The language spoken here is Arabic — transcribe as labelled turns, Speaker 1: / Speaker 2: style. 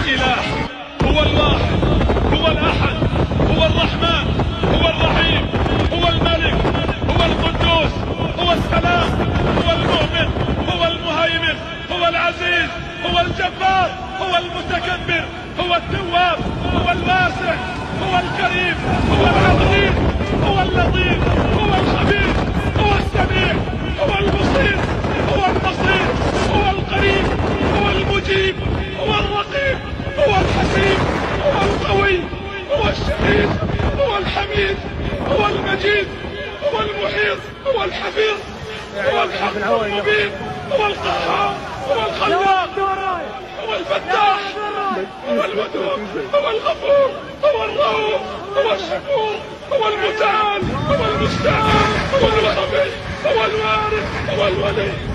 Speaker 1: الإله، هو الواحد، هو الأحد، هو الرحمن، هو الرحيم، هو الملك، هو القدوس، هو السلام، هو المؤمن، هو المهيمن، هو العزيز، هو الجبار، هو المتكبر، هو التواب، هو الواسع، هو الكريم، هو العظيم، هو اللطيف، هو الخبير، هو السميع، هو البصير، هو النصير، هو القريب، هو المجيب، هو الرقيب، هو الحسيب، هو القوي، هو الشهيد، هو الحميد، هو المجيد، هو المحيط، هو الحفيظ، هو الحق المبين، هو القهار، هو الخلاق، هو الفتاح، هو الودود، هو الغفور، هو الرؤوف، هو الشكور، هو المتعال، هو المستعان، هو الوهابي، هو الوارث، هو الولي.